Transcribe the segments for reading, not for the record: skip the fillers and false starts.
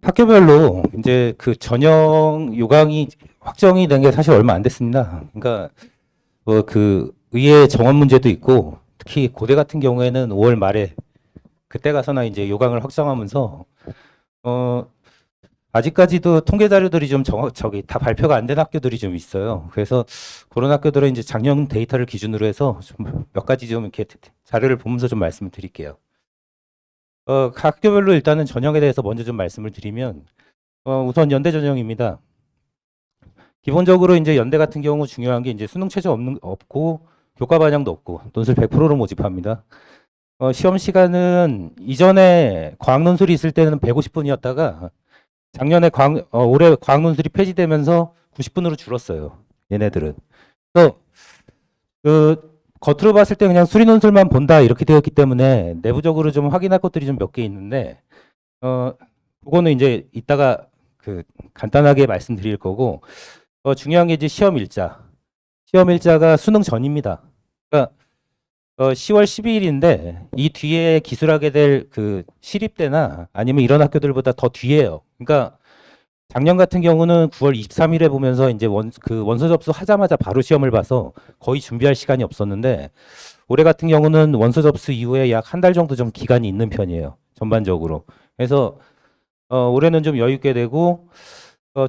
학교별로 이제 그 전형 요강이 확정이 된 게 사실 얼마 안 됐습니다. 그러니까 뭐 그 의회 정원 문제도 있고 특히 고대 같은 경우에는 5월 말에 그때 가서나 이제 요강을 확정하면서 어 아직까지도 통계 자료들이 좀 저기 다 발표가 안 된 학교들이 좀 있어요. 그래서 그런 학교들은 이제 작년 데이터를 기준으로 해서 좀 몇 가지 좀 이렇게 자료를 보면서 좀 말씀을 드릴게요. 각 학교별로 일단은 전형에 대해서 먼저 좀 말씀을 드리면 우선 연대 전형입니다. 기본적으로 이제 연대 같은 경우 중요한 게 이제 수능 최저 없고 교과 반영도 없고 논술 100%로 모집합니다. 시험 시간은 이전에 과학 논술이 있을 때는 150분이었다가 작년에 올해 과학 논술이 폐지되면서 90분으로 줄었어요. 얘네들은. 그래서 그 겉으로 봤을 때 그냥 수리 논술만 본다 이렇게 되었기 때문에 내부적으로 좀 확인할 것들이 좀 몇 개 있는데 그거는 이제 이따가 그 간단하게 말씀드릴 거고 중요한 게 이제 시험 일자. 시험 일자가 수능 전입니다. 그러니까 10월 12일인데 이 뒤에 기술하게 될 그 시립대나 아니면 이런 학교들보다 더 뒤에요. 그러니까 작년 같은 경우는 9월 23일에 보면서 이제 원서 접수 하자마자 바로 시험을 봐서 거의 준비할 시간이 없었는데 올해 같은 경우는 원서 접수 이후에 약 한 달 정도 좀 기간이 있는 편이에요. 전반적으로. 그래서 올해는 좀 여유 있게 되고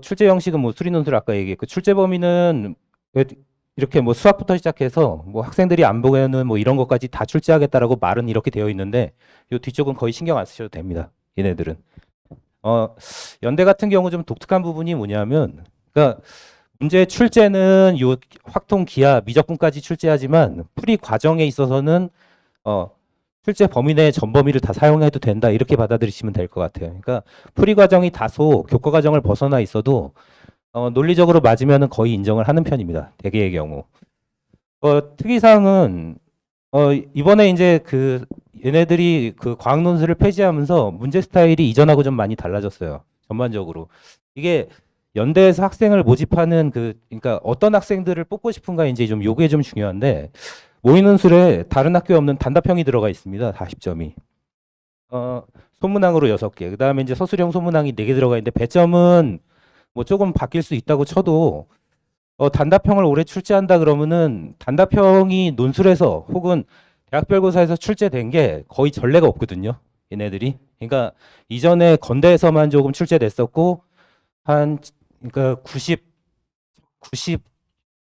출제 형식은 뭐 수리 논술 아까 얘기했고 출제 범위는 이렇게 뭐 수학부터 시작해서 뭐 학생들이 안 보면은 뭐 이런 것까지 다 출제하겠다라고 말은 이렇게 되어 있는데 요 뒤쪽은 거의 신경 안 쓰셔도 됩니다. 얘네들은. 연대 같은 경우 좀 독특한 부분이 뭐냐면 그러니까 문제 출제는 요 확통 기하 미적분까지 출제하지만 풀이 과정에 있어서는 출제 범위 내의 전 범위를 다 사용해도 된다 이렇게 받아들이시면 될 것 같아요. 그러니까 풀이 과정이 다소 교과 과정을 벗어나 있어도 논리적으로 맞으면은 거의 인정을 하는 편입니다. 대개의 경우. 특이사항은 이번에 이제 그 얘네들이 그 과학 논술을 폐지하면서 문제 스타일이 이전하고 좀 많이 달라졌어요. 전반적으로. 이게 연대에서 학생을 모집하는 그러니까 어떤 학생들을 뽑고 싶은가 이제 좀 요게 좀 중요한데 모의논술에 다른 학교에 없는 단답형이 들어가 있습니다. 40점이. 소문항으로 6개. 그다음에 이제 서술형 소문항이 4개 들어가 있는데 배점은 뭐 조금 바뀔 수 있다고 쳐도 단답형을 올해 출제한다 그러면은 단답형이 논술에서 혹은 대학별고사에서 출제된 게 거의 전례가 없거든요. 얘네들이. 그러니까 이전에 건대에서만 조금 출제됐었고 그러니까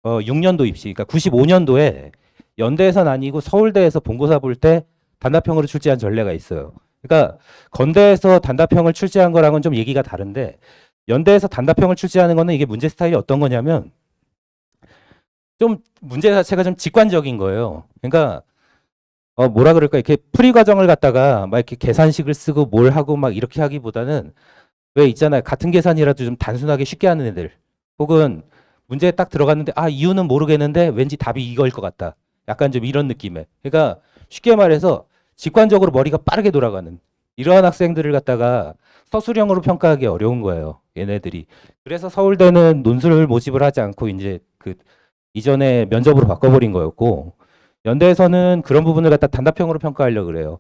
6년도 입시, 그러니까 95년도에 연대에선 아니고 서울대에서 본고사 볼 때 단답형으로 출제한 전례가 있어요. 그러니까 건대에서 단답형을 출제한 거랑은 좀 얘기가 다른데 연대에서 단답형을 출제하는 거는 이게 문제 스타일이 어떤 거냐면 좀 문제 자체가 좀 직관적인 거예요. 그러니까 뭐라 그럴까 이렇게 풀이 과정을 갖다가 막 이렇게 계산식을 쓰고 뭘 하고 막 이렇게 하기보다는 왜 있잖아요. 같은 계산이라도 좀 단순하게 쉽게 하는 애들. 혹은 문제에 딱 들어갔는데 아 이유는 모르겠는데 왠지 답이 이거일 것 같다. 약간 좀 이런 느낌의. 그러니까 쉽게 말해서 직관적으로 머리가 빠르게 돌아가는 이러한 학생들을 갖다가 서술형으로 평가하기 어려운 거예요. 얘네들이. 그래서 서울대는 논술을 모집을 하지 않고 이제 그 이전에 면접으로 바꿔버린 거였고 연대에서는 그런 부분을 갖다 단답형으로 평가하려고 그래요.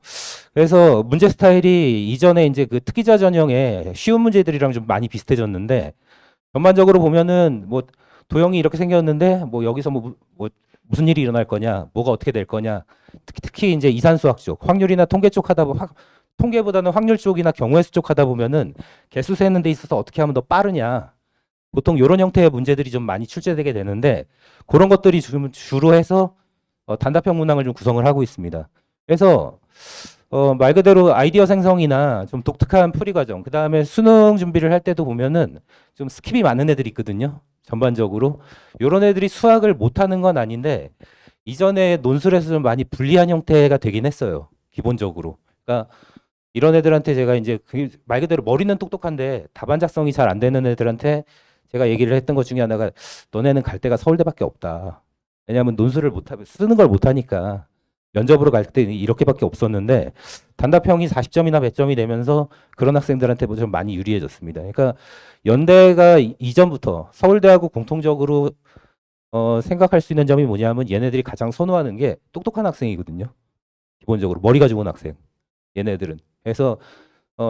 그래서 문제 스타일이 이전에 이제 그 특기자 전형의 쉬운 문제들이랑 좀 많이 비슷해졌는데 전반적으로 보면은 뭐 도형이 이렇게 생겼는데 뭐 여기서 뭐 무슨 일이 일어날 거냐, 뭐가 어떻게 될 거냐. 특히 이제 이산수학 쪽, 확률이나 통계 쪽 하다 보면 통계보다는 확률 쪽이나 경우의 수 쪽 하다 보면은 개수 세는 데 있어서 어떻게 하면 더 빠르냐. 보통 이런 형태의 문제들이 좀 많이 출제되게 되는데 그런 것들이 주로 해서 단답형 문항을 좀 구성을 하고 있습니다. 그래서 말 그대로 아이디어 생성이나 좀 독특한 풀이 과정, 그 다음에 수능 준비를 할 때도 보면은 좀 스킵이 많은 애들이 있거든요. 전반적으로. 이런 애들이 수학을 못하는 건 아닌데 이전에 논술에서 좀 많이 불리한 형태가 되긴 했어요. 기본적으로. 그러니까 이런 애들한테 제가 이제 말 그대로 머리는 똑똑한데 답안 작성이 잘 안 되는 애들한테 제가 얘기를 했던 것 중에 하나가 너네는 갈 데가 서울대밖에 없다. 왜냐하면 논술을 못하면 쓰는 걸 못하니까 면접으로 갈 때 이렇게밖에 없었는데 단답형이 40점이나 100점이 되면서 그런 학생들한테 좀 많이 유리해졌습니다. 그러니까 연대가 이전부터 서울대하고 공통적으로 생각할 수 있는 점이 뭐냐면 얘네들이 가장 선호하는 게 똑똑한 학생이거든요. 기본적으로 머리가 좋은 학생 얘네들은. 그래서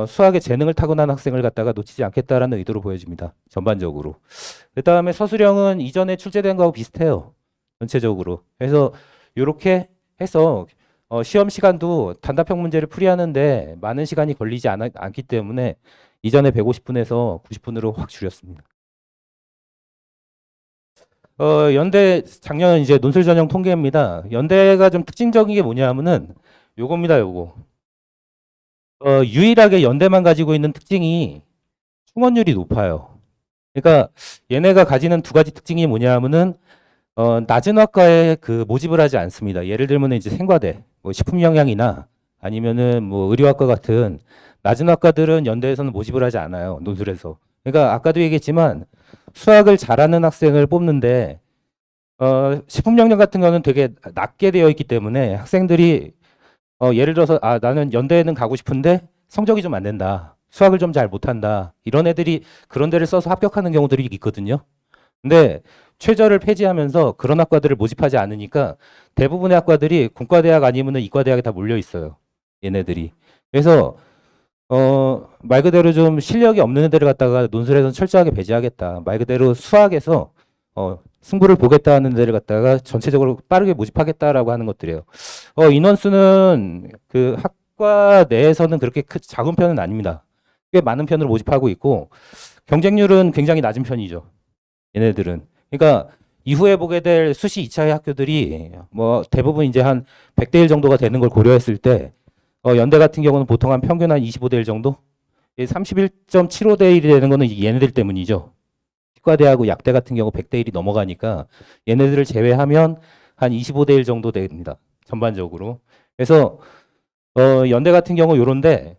수학에 재능을 타고난 학생을 갖다가 놓치지 않겠다라는 의도로 보여집니다. 전반적으로. 그다음에 서술형은 이전에 출제된 거하고 비슷해요. 전체적으로. 그래서 이렇게 해서 시험 시간도 단답형 문제를 풀이하는데 많은 시간이 걸리지 않기 때문에 이전에 150분에서 90분으로 확 줄였습니다. 연대 작년 이제 논술 전형 통계입니다. 연대가 좀 특징적인 게 뭐냐면은 요겁니다, 요거. 유일하게 연대만 가지고 있는 특징이 충원율이 높아요. 그러니까 얘네가 가지는 두 가지 특징이 뭐냐면은 낮은 학과에 그 모집을 하지 않습니다. 예를 들면 이제 생과대, 뭐 식품영양이나 아니면은 뭐 의료학과 같은 낮은 학과들은 연대에서는 모집을 하지 않아요. 논술에서. 그러니까 아까도 얘기했지만 수학을 잘하는 학생을 뽑는데 식품영양 같은 거는 되게 낮게 되어 있기 때문에 학생들이 예를 들어서 나는 연대에는 가고 싶은데 성적이 좀 안 된다. 수학을 좀 잘 못한다. 이런 애들이 그런 데를 써서 합격하는 경우들이 있거든요. 근데 최저를 폐지하면서 그런 학과들을 모집하지 않으니까 대부분의 학과들이 공과대학 아니면 이과대학에 다 몰려 있어요. 얘네들이. 그래서 말 그대로 좀 실력이 없는 애들을 갖다가 논술에서는 철저하게 배제하겠다. 말 그대로 수학에서 승부를 보겠다는 데를 갖다가 전체적으로 빠르게 모집하겠다라고 하는 것들이에요. 인원수는 그 학과 내에서는 그렇게 작은 편은 아닙니다. 꽤 많은 편으로 모집하고 있고 경쟁률은 굉장히 낮은 편이죠. 얘네들은. 그러니까 이후에 보게 될 수시 2차의 학교들이 뭐 대부분 이제 한 100대 1 정도가 되는 걸 고려했을 때 연대 같은 경우는 보통 한 평균 한 25대 1 정도? 31.75대 1이 되는 거는 얘네들 때문이죠. 치과대하고 약대 같은 경우 100대 1이 넘어가니까 얘네들을 제외하면 한 25대 1 정도 됩니다. 전반적으로. 그래서 연대 같은 경우 요런데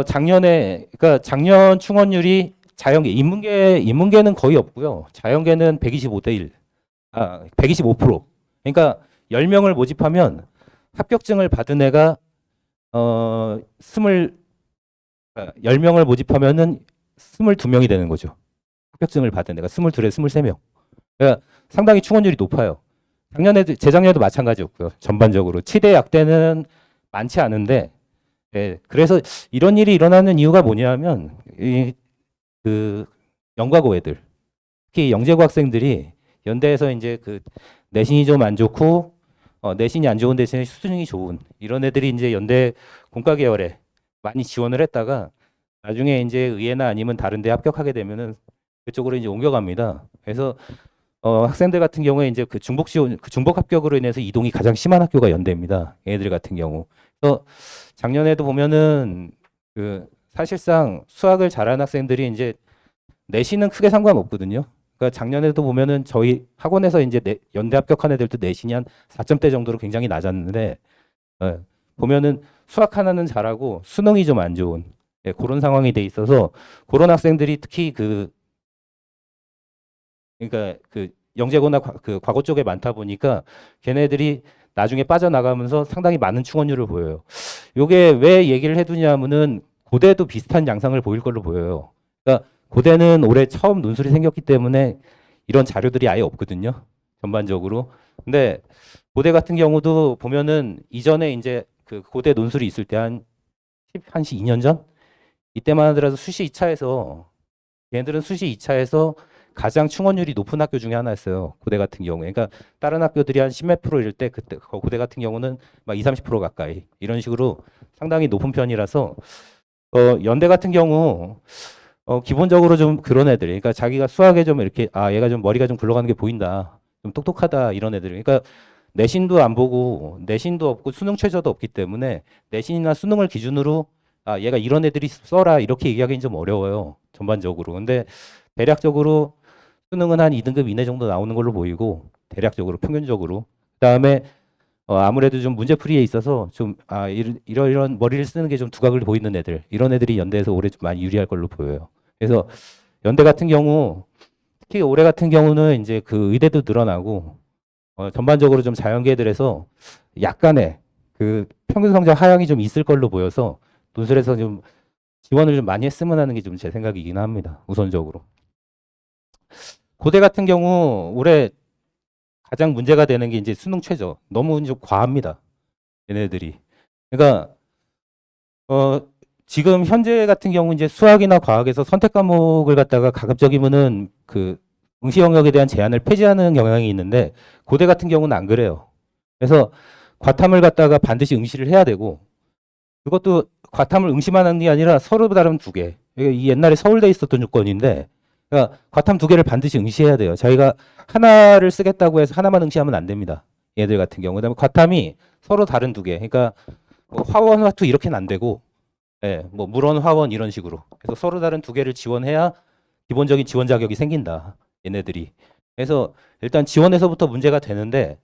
작년에 그러니까 작년 충원율이 자연계 인문계는 거의 없고요. 자연계는 125대 1. 125%. 그러니까 10명을 모집하면 합격증을 받은 애가 10명을 모집하면은 22명이 되는 거죠. 합격증을 받은 애가 22에 23명. 그러니까 상당히 충원율이 높아요. 재작년에도 마찬가지였고요. 전반적으로. 치대 약대는 많지 않은데, 그래서 이런 일이 일어나는 이유가 뭐냐면, 그 영과고 애들, 특히 영재고 학생들이 연대에서 이제 그 내신이 좀 안 좋고, 내신이 안 좋은 대신에 수능이 좋은 이런 애들이 이제 연대 공과 계열에 많이 지원을 했다가 나중에 이제 의예나 아니면 다른 데 합격하게 되면은 그쪽으로 이제 옮겨갑니다. 그래서 학생들 같은 경우에 이제 그 중복 지원, 그 중복 합격으로 인해서 이동이 가장 심한 학교가 연대입니다. 얘네들 같은 경우. 그래서 작년에도 보면은 그 사실상 수학을 잘하는 학생들이 이제 내신은 크게 상관없거든요. 그러니까 작년에도 보면은 저희 학원에서 이제 연대 합격한 애들도 내신이 한 4점대 정도로 굉장히 낮았는데 보면은 수학 하나는 잘하고 수능이 좀 안 좋은 그런 상황이 돼 있어서 그런 학생들이 특히 그러니까 그 영재고나 그 과거 쪽에 많다 보니까 걔네들이 나중에 빠져나가면서 상당히 많은 충원율을 보여요. 요게 왜 얘기를 해두냐면은 고대도 비슷한 양상을 보일 걸로 보여요. 그러니까 고대는 올해 처음 논술이 생겼기 때문에 이런 자료들이 아예 없거든요. 전반적으로. 근데 고대 같은 경우도 보면은 이전에 이제 그 고대 논술이 있을 때 한 2년 전? 이때만 하더라도 수시 2차에서 얘네들은 수시 2차에서 가장 충원율이 높은 학교 중에 하나였어요. 고대 같은 경우에. 그러니까 다른 학교들이 한 10몇 프로 이럴 때 그때 고대 같은 경우는 막 20, 30% 가까이 이런 식으로 상당히 높은 편이라서 연대 같은 경우 기본적으로 좀 그런 애들. 그러니까 자기가 수학에 좀 이렇게 얘가 좀 머리가 좀 굴러가는 게 보인다. 좀 똑똑하다 이런 애들. 그러니까 내신도 안 보고 내신도 없고 수능 최저도 없기 때문에 내신이나 수능을 기준으로 얘가 이런 애들이 써라 이렇게 얘기하기는 좀 어려워요. 전반적으로. 근데 대략적으로 수능은 한 2등급 이내 정도 나오는 걸로 보이고 대략적으로 평균적으로 그다음에 아무래도 좀 문제풀이에 있어서 좀 이런 머리를 쓰는 게 좀 두각을 보이는 애들 이런 애들이 연대에서 올해 좀 많이 유리할 걸로 보여요. 그래서 연대 같은 경우 특히 올해 같은 경우는 이제 그 의대도 늘어나고 전반적으로 좀 자연계들에서 약간의 그 평균 성적 하향이 좀 있을 걸로 보여서 논술에서 좀 지원을 좀 많이 했으면 하는 게 좀 제 생각이긴 합니다. 우선적으로. 고대 같은 경우 올해 가장 문제가 되는 게 이제 수능 최저. 너무 좀 과합니다. 얘네들이. 그러니까 지금 현재 같은 경우 이제 수학이나 과학에서 선택 과목을 갖다가 가급적이면은 그 응시 영역에 대한 제한을 폐지하는 경향이 있는데 고대 같은 경우는 안 그래요. 그래서 과탐을 갖다가 반드시 응시를 해야 되고 그것도 과탐을 응시만 하는 게 아니라 서로 다른 두 개. 이 옛날에 서울대에 있었던 조건인데 그러니까 과탐 두 개를 반드시 응시해야 돼요. 자기가 하나를 쓰겠다고 해서 하나만 응시하면 안 됩니다. 얘들 같은 경우. 그다음에 과탐이 서로 다른 두 개. 그러니까 뭐 화원, 화투 이렇게는 안 되고 예, 뭐 물원, 화원 이런 식으로. 그래서 서로 다른 두 개를 지원해야 기본적인 지원 자격이 생긴다. 얘네들이. 그래서 일단 지원에서부터 문제가 되는데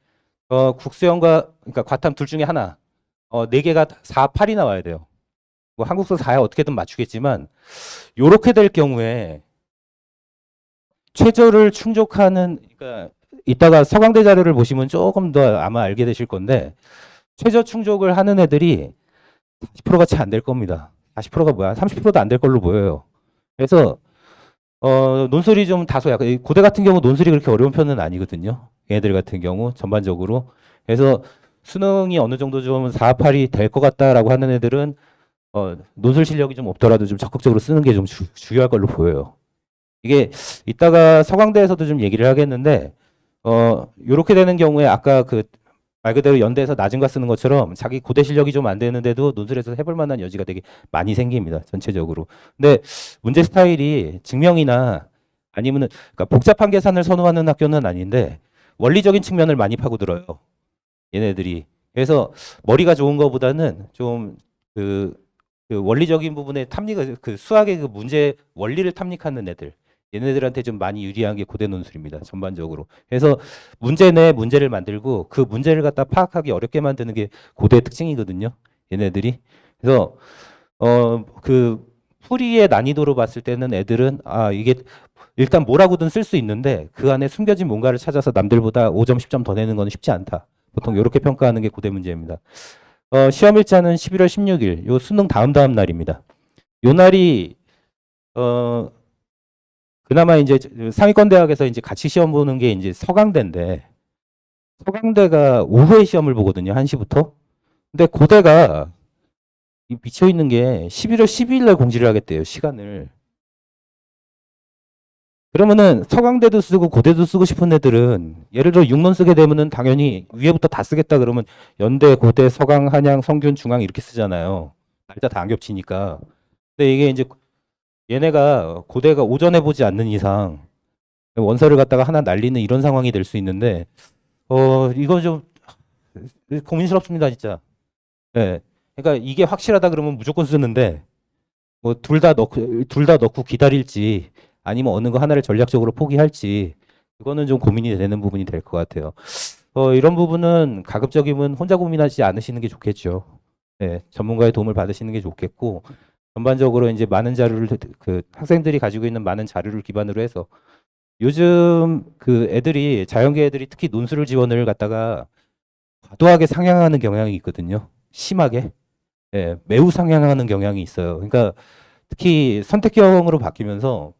국수형과 그러니까 과탐 둘 중에 하나. 네 개가 4, 8이 나와야 돼요. 뭐 한국서 4야 어떻게든 맞추겠지만 요렇게 될 경우에 최저를 충족하는 그러니까 이따가 서강대 자료를 보시면 조금 더 아마 알게 되실 건데 최저 충족을 하는 애들이 40%가 채 안 될 겁니다. 40%가 뭐야? 30%도 안 될 걸로 보여요. 그래서 논술이 좀 다소 약간 고대 같은 경우 논술이 그렇게 어려운 편은 아니거든요. 얘들 같은 경우 전반적으로. 그래서 수능이 어느 정도 좀 4, 8이 될 것 같다라고 하는 애들은 논술 실력이 좀 없더라도 좀 적극적으로 쓰는 게 좀 중요할 걸로 보여요. 이게 이따가 서강대에서도 좀 얘기를 하겠는데 요렇게 되는 경우에 아까 그 말 그대로 연대에서 낮은 거 쓰는 것처럼 자기 고대 실력이 좀 안 되는데도 논술에서 해볼 만한 여지가 되게 많이 생깁니다. 전체적으로. 근데 문제 스타일이 증명이나 아니면은 그러니까 복잡한 계산을 선호하는 학교는 아닌데 원리적인 측면을 많이 파고들어요. 얘네들이. 그래서 머리가 좋은 거보다는 좀 그 원리적인 부분에 탐닉을 그 수학의 그 문제 원리를 탐닉하는 애들. 얘네들한테 좀 많이 유리한 게 고대 논술입니다. 전반적으로. 그래서 문제 내 문제를 만들고 그 문제를 갖다 파악하기 어렵게 만드는 게 고대의 특징이거든요. 얘네들이. 그래서 그 풀이의 난이도로 봤을 때는 애들은 아 이게 일단 뭐라고든 쓸 수 있는데 그 안에 숨겨진 뭔가를 찾아서 남들보다 5점, 10점 더 내는 건 쉽지 않다. 보통 이렇게 평가하는 게 고대 문제입니다. 시험 일자는 11월 16일, 요 수능 다음 날입니다. 요 날이 어 그나마 이제 상위권 대학에서 이제 같이 시험 보는 게 이제 서강대인데 서강대가 오후에 시험을 보거든요. 1시부터. 근데 고대가 미쳐 있는 게 11월 12일 날 공지를 하겠대요. 시간을. 그러면은 서강대도 쓰고 고대도 쓰고 싶은 애들은 예를 들어 6론 쓰게 되면은 당연히 위에부터 다 쓰겠다 그러면 연대, 고대, 서강, 한양, 성균, 중앙 이렇게 쓰잖아요. 날짜 다 안 겹치니까. 근데 이게 이제 얘네가 고대가 오전에 보지 않는 이상 원서를 갖다가 하나 날리는 이런 상황이 될 수 있는데 이거 좀 고민스럽습니다, 진짜. 예. 그러니까 이게 확실하다 그러면 무조건 쓰는데 뭐 둘 다 넣고 기다릴지 아니면 어느 거 하나를 전략적으로 포기할지 그거는 좀 고민이 되는 부분이 될 것 같아요. 이런 부분은 가급적이면 혼자 고민하지 않으시는 게 좋겠죠. 네, 전문가의 도움을 받으시는 게 좋겠고 전반적으로 이제 많은 자료를 그 학생들이 가지고 있는 많은 자료를 기반으로 해서 요즘 그 애들이 자연계 애들이 특히 논술을 지원을 갖다가 과도하게 상향하는 경향이 있거든요. 심하게. 예, 매우 상향하는 경향이 있어요. 그러니까 특히 선택형으로 바뀌면서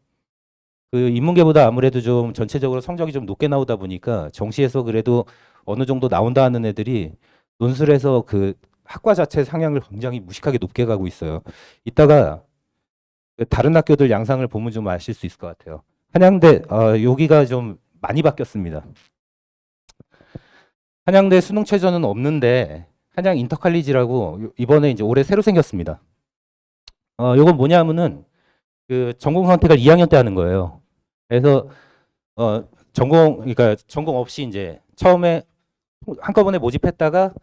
그 인문계보다 아무래도 좀 전체적으로 성적이 좀 높게 나오다 보니까 정시에서 그래도 어느 정도 나온다 하는 애들이 논술에서 그 학과 자체 상향을 굉장히 무식하게 높게 가고 있어요. 이따가 그 다른 학교들 양상을 보면 좀 아실 수 있을 것 같아요. 한양대 여기가 좀 많이 바뀌었습니다. 한양대 수능 최저는 없는데 한양 인터칼리지라고 이번에 이제 올해 새로 생겼습니다. 요건 뭐냐면은 그 전공 선택을 2학년 때 하는 거예요. 그래서 그러니까 전공 없이 이제 처음에 한꺼번에 모집했다가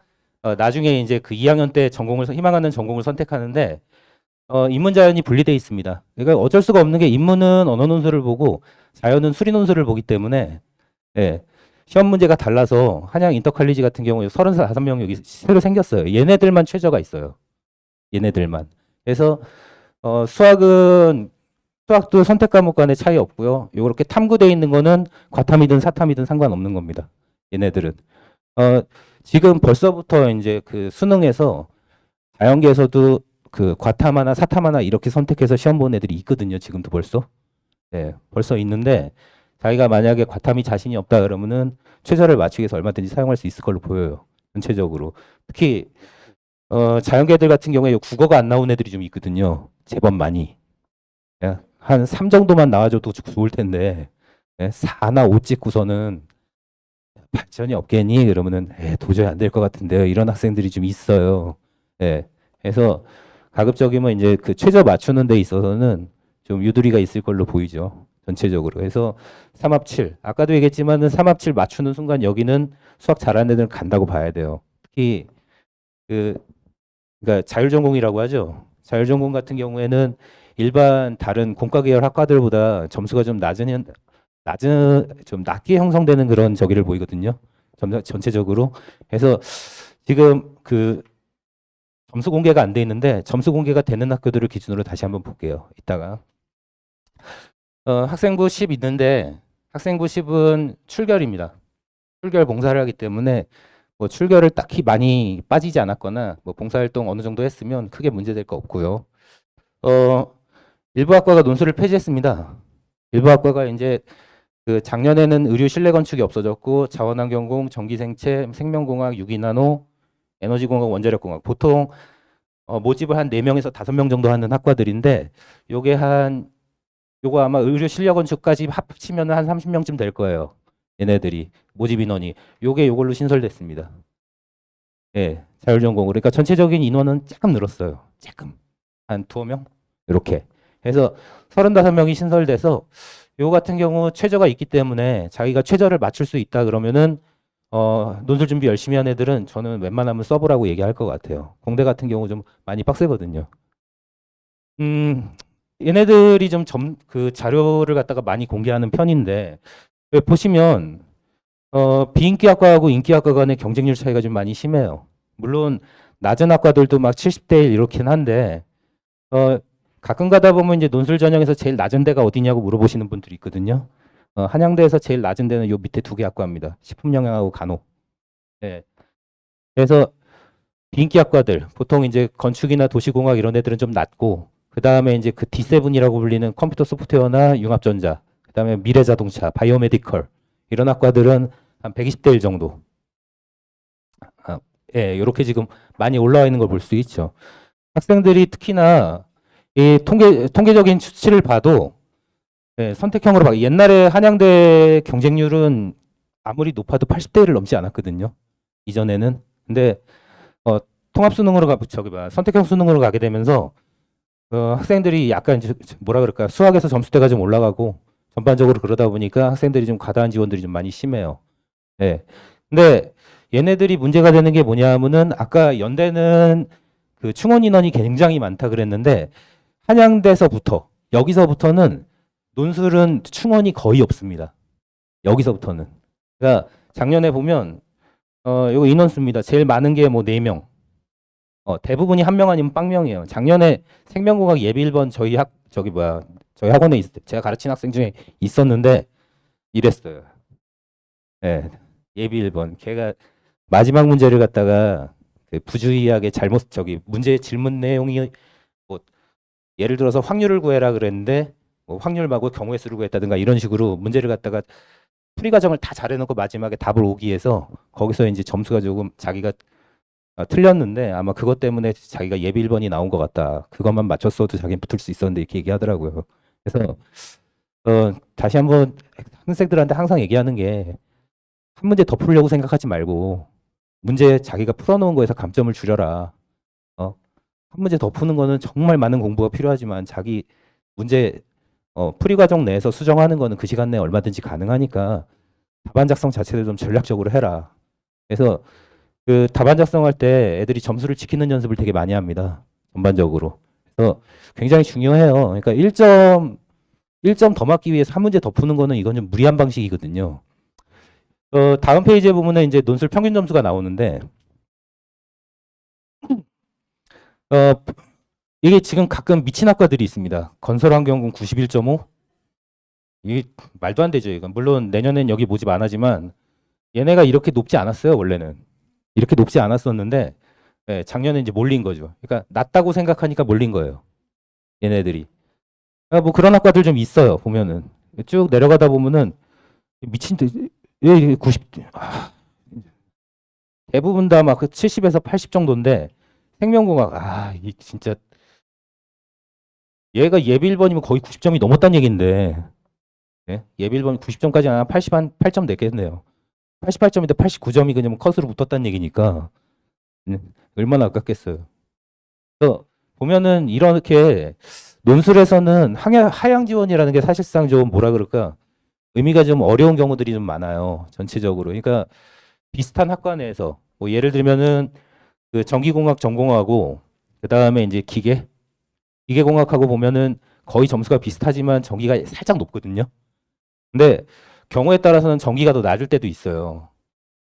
나중에 이제 그 2학년 때 전공을 희망하는 전공을 선택하는데 인문 자연이 분리돼 있습니다. 그러니까 어쩔 수가 없는 게 인문은 언어 논술을 보고 자연은 수리 논술을 보기 때문에 예, 시험 문제가 달라서 한양 인터칼리지 같은 경우에 35명 여기 새로 생겼어요. 얘네들만 최저가 있어요. 얘네들만. 그래서 수학도 선택 과목 간의 차이 없고요. 이렇게 탐구되어 있는 거는 과탐이든 사탐이든 상관없는 겁니다. 얘네들은. 지금 벌써부터 이제 그 수능에서 자연계에서도 그 과탐 하나 사탐 하나 이렇게 선택해서 시험 보는 애들이 있거든요. 지금도 벌써. 네, 벌써 있는데 자기가 만약에 과탐이 자신이 없다 그러면은 최저를 맞추기 위해서 얼마든지 사용할 수 있을 걸로 보여요. 전체적으로. 특히 자연계들 같은 경우에 국어가 안 나온 애들이 좀 있거든요. 제법 많이. 예, 한 3 정도만 나와줘도 좋을 텐데, 예, 4나 5 찍고서는 발전이 없겠니? 그러면은, 도저히 안 될 것 같은데요. 이런 학생들이 좀 있어요. 예, 그래서 가급적이면 이제 그 최저 맞추는 데 있어서는 좀 유두리가 있을 걸로 보이죠. 전체적으로. 그래서 3합 7. 아까도 얘기했지만은 3합 7 맞추는 순간 여기는 수학 잘하는 애들은 간다고 봐야 돼요. 특히 그 그러니까 자율전공이라고 하죠. 자율전공 같은 경우에는 일반 다른 공과 계열 학과들보다 점수가 좀 좀 낮게 형성되는 그런 저기를 보이거든요. 전체적으로. 그래서 지금 그 점수 공개가 안 돼 있는데 점수 공개가 되는 학교들을 기준으로 다시 한번 볼게요. 이따가. 학생부 10 있는데 학생부 10은 출결입니다. 출결 봉사를 하기 때문에 뭐 출결을 딱히 많이 빠지지 않았거나 뭐 봉사활동 어느 정도 했으면 크게 문제될 거 없고요. 일부 학과가 논술을 폐지했습니다. 일부 학과가 이제 그 작년에는 의류 실내 건축이 없어졌고 자원환경공, 전기생체, 생명공학, 유기나노, 에너지공학, 원자력공학 보통 모집을 한 4명에서 5명 정도 하는 학과들인데 요거 아마 의류 실내 건축까지 합치면 한 30명쯤 될 거예요. 얘네들이 모집 인원이 요걸로 신설됐습니다. 예, 자율전공으로. 그러니까 전체적인 인원은 조금 늘었어요. 조금 한 2명 이렇게. 해서 35명이 신설돼서 요 같은 경우 최저가 있기 때문에 자기가 최저를 맞출 수 있다 그러면은 논술 준비 열심히 한 애들은 저는 웬만하면 써보라고 얘기할 것 같아요. 공대 같은 경우 좀 많이 빡세거든요. 얘네들이 좀 그 자료를 갖다가 많이 공개하는 편인데 보시면 비인기학과하고 인기학과 간의 경쟁률 차이가 좀 많이 심해요. 물론 낮은 학과들도 막 70대 1 이렇긴 한데 가끔 가다 보면 이제 논술 전형에서 제일 낮은 데가 어디냐고 물어보시는 분들이 있거든요. 한양대에서 제일 낮은 데는 요 밑에 2개 학과입니다. 식품영양하고 간호. 네. 그래서 비인기학과들 보통 이제 건축이나 도시공학 이런 애들은 좀 낮고 그 다음에 이제 그 D7이라고 불리는 컴퓨터 소프트웨어나 융합전자, 그 다음에 미래자동차, 바이오메디컬 이런 학과들은 한 120대 1 정도. 예, 이렇게 지금 많이 올라와 있는 걸 볼 수 있죠. 학생들이 특히나 이 통계적인 수치를 봐도 예, 선택형으로 봐. 옛날에 한양대 경쟁률은 아무리 높아도 80대 1을 넘지 않았거든요. 이전에는. 근데 통합 수능으로 선택형 수능으로 가게 되면서 학생들이 약간 뭐라 그럴까 수학에서 점수대가 좀 올라가고 전반적으로 그러다 보니까 학생들이 좀 과다한 지원들이 좀 많이 심해요. 예. 근데 얘네들이 문제가 되는 게 뭐냐면은 아까 연대는 그 충원 인원이 굉장히 많다 그랬는데 한양대서부터 여기서부터는 논술은 충원이 거의 없습니다. 여기서부터는. 그러니까 작년에 보면 이거 인원수입니다. 제일 많은 게 뭐 4명. 대부분이 1명 아니면 빵명이에요. 작년에 생명공학 예비 1번 저희 학원에 제가 가르친 학생 중에 있었는데 이랬어요. 예. 예비 1번. 걔가 마지막 문제를 갖다가 그 부주의하게 잘못 문제 질문 내용이 뭐 예를 들어서 확률을 구해라 그랬는데 뭐 확률 말고 경우의 수를 구했다든가 이런 식으로 문제를 갖다가 풀이 과정을 다 잘해놓고 마지막에 답을 오기 위해서 거기서 이제 점수가 조금 자기가 틀렸는데 아마 그것 때문에 자기가 예비 1번이 나온 것 같다. 그것만 맞췄어도 자기는 붙을 수 있었는데 이렇게 얘기하더라고요. 그래서 다시 한번 학생들한테 항상 얘기하는 게 한 문제 더 풀려고 생각하지 말고 문제 자기가 풀어놓은 거에서 감점을 줄여라. 한 문제 더 푸는 거는 정말 많은 공부가 필요하지만 자기 문제 풀이 과정 내에서 수정하는 거는 그 시간 내에 얼마든지 가능하니까 답안 작성 자체를 좀 전략적으로 해라. 그래서 그 답안 작성할 때 애들이 점수를 지키는 연습을 되게 많이 합니다. 전반적으로. 그래서 굉장히 중요해요. 그러니까 1점 더 맞기 위해서 한 문제 더 푸는 거는 이건 좀 무리한 방식이거든요. 다음 페이지에 보면은 이제 논술 평균 점수가 나오는데 이게 지금 가끔 미친 학과들이 있습니다. 건설환경공 91.5. 이게 말도 안 되죠. 이건 물론 내년엔 여기 모집 안 하지만 얘네가 이렇게 높지 않았어요. 원래는 이렇게 높지 않았었는데 예, 작년에 이제 몰린 거죠. 그러니까 낮다고 생각하니까 몰린 거예요. 얘네들이. 뭐 그런 학과들 좀 있어요. 보면은 쭉 내려가다 보면은 미친 듯 왜 90. 대부분 다 막 70에서 80 정도인데 생명공학, 이 진짜 얘가 예비 1번이면 거의 90점이 넘었다는 얘기인데, 예? 예비 1번 90점까지 안 하면 80, 한 8점 냈겠네요. 88점인데 89점이 그냥 컷으로 붙었다는 얘기니까, 얼마나 아깝겠어요. 그래서 보면은 이렇게 논술에서는 하향 지원이라는 게 사실상 좀 뭐라 그럴까, 의미가 좀 어려운 경우들이 좀 많아요. 전체적으로. 그러니까 비슷한 학과 내에서, 뭐 예를 들면은 그 전기공학 전공하고, 그 다음에 이제 기계공학하고 보면은 거의 점수가 비슷하지만 전기가 살짝 높거든요. 근데 경우에 따라서는 전기가 더 낮을 때도 있어요.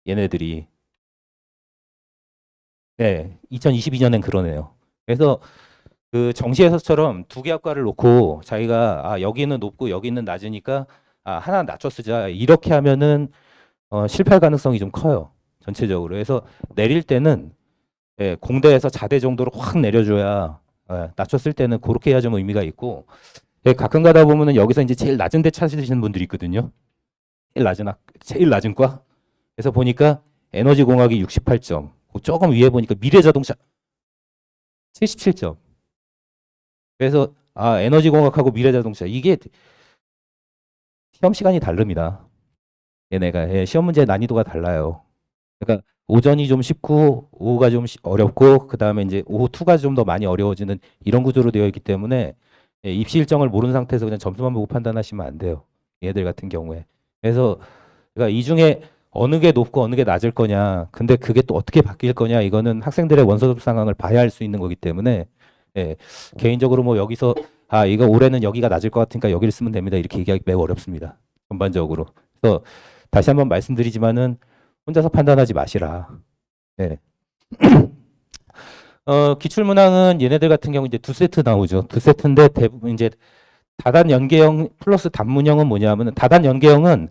얘네들이. 네, 2022년엔 그러네요. 그래서 그 정시에서처럼 두 개 학과를 놓고 자기가 여기는 높고 여기는 낮으니까 하나 낮춰 쓰자 이렇게 하면은 실패할 가능성이 좀 커요. 전체적으로. 그래서 내릴 때는 공대에서 자대 정도로 확 내려줘야 낮췄을 때는 그렇게 해야 좀 의미가 있고 가끔 가다 보면은 여기서 이제 제일 낮은 데 찾으시는 분들이 있거든요. 제일 낮은 과. 그래서 보니까 에너지공학이 68점. 조금 위에 보니까 미래자동차 77점. 그래서 에너지공학하고 미래자동차 이게 시험 시간이 다릅니다. 얘네가 시험 문제 난이도가 달라요. 그러니까 오전이 좀 쉽고 오후가 좀 어렵고 그 다음에 이제 오후 2가 좀 더 많이 어려워지는 이런 구조로 되어 있기 때문에 입시 일정을 모르는 상태에서 그냥 점수만 보고 판단하시면 안 돼요. 얘들 같은 경우에. 그래서 그러니까 이 중에 어느 게 높고 어느 게 낮을 거냐. 근데 그게 또 어떻게 바뀔 거냐. 이거는 학생들의 원서 접수 상황을 봐야 할 수 있는 거기 때문에 예, 개인적으로 뭐 여기서 이거 올해는 여기가 낮을 것 같으니까 여기를 쓰면 됩니다. 이렇게 얘기하기 매우 어렵습니다. 전반적으로. 그래서 다시 한번 말씀드리지만은 혼자서 판단하지 마시라. 네. 기출문항은 얘네들 같은 경우 이제 두 세트 나오죠. 두 세트인데 대부분 이제 다단 연계형 플러스 단문형은 뭐냐면은 다단 연계형은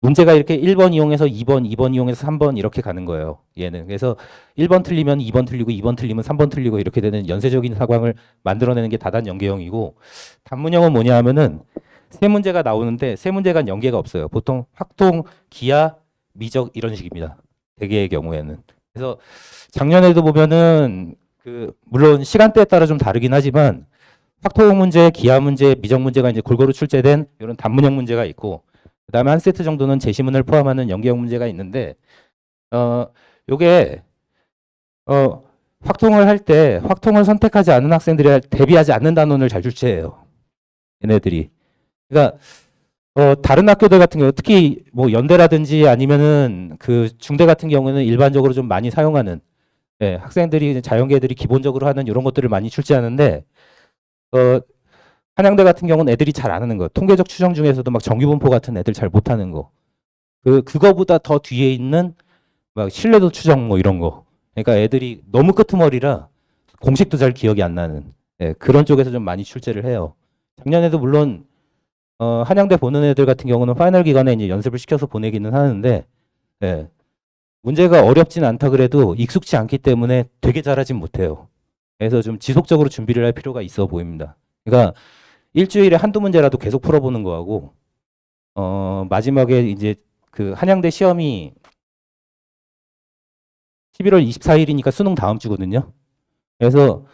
문제가 이렇게 1번 이용해서 2번, 2번 이용해서 3번 이렇게 가는 거예요. 얘는. 그래서 1번 틀리면 2번 틀리고 2번 틀리면 3번 틀리고 이렇게 되는 연쇄적인 상황을 만들어내는 게 다단 연계형이고 단문형은 뭐냐 하면은 세 문제가 나오는데 세 문제간 연계가 없어요. 보통 확통, 기하, 미적 이런 식입니다. 대개의 경우에는. 그래서 작년에도 보면은 물론 시간대에 따라 좀 다르긴 하지만 확통 문제, 기하 문제, 미적 문제가 이제 골고루 출제된 이런 단문형 문제가 있고 그다음에 한 세트 정도는 제시문을 포함하는 연계형 문제가 있는데 요게 확통을 할 때 확통을 선택하지 않은 학생들이 대비하지 않는 단원을 잘 출제해요. 얘네들이. 그러니까 다른 학교들 같은 경우 특히 뭐 연대라든지 아니면은 그 중대 같은 경우는 일반적으로 좀 많이 사용하는 학생들이 자연계들이 기본적으로 하는 이런 것들을 많이 출제하는데 한양대 같은 경우는 애들이 잘 안 하는 거. 통계적 추정 중에서도 막 정규분포 같은 애들 잘 못하는 거. 그거보다 더 뒤에 있는 막 신뢰도 추정 뭐 이런 거. 그러니까 애들이 너무 끄트머리라 공식도 잘 기억이 안 나는 그런 쪽에서 좀 많이 출제를 해요. 작년에도 물론 한양대 보는 애들 같은 경우는 파이널 기간에 이제 연습을 시켜서 보내기는 하는데 문제가 어렵진 않다 그래도 익숙치 않기 때문에 되게 잘하진 못해요. 그래서 좀 지속적으로 준비를 할 필요가 있어 보입니다. 그러니까 일주일에 한두 문제라도 계속 풀어보는 거하고 마지막에 이제 그 한양대 시험이 11월 24일이니까 수능 다음 주거든요. 그래서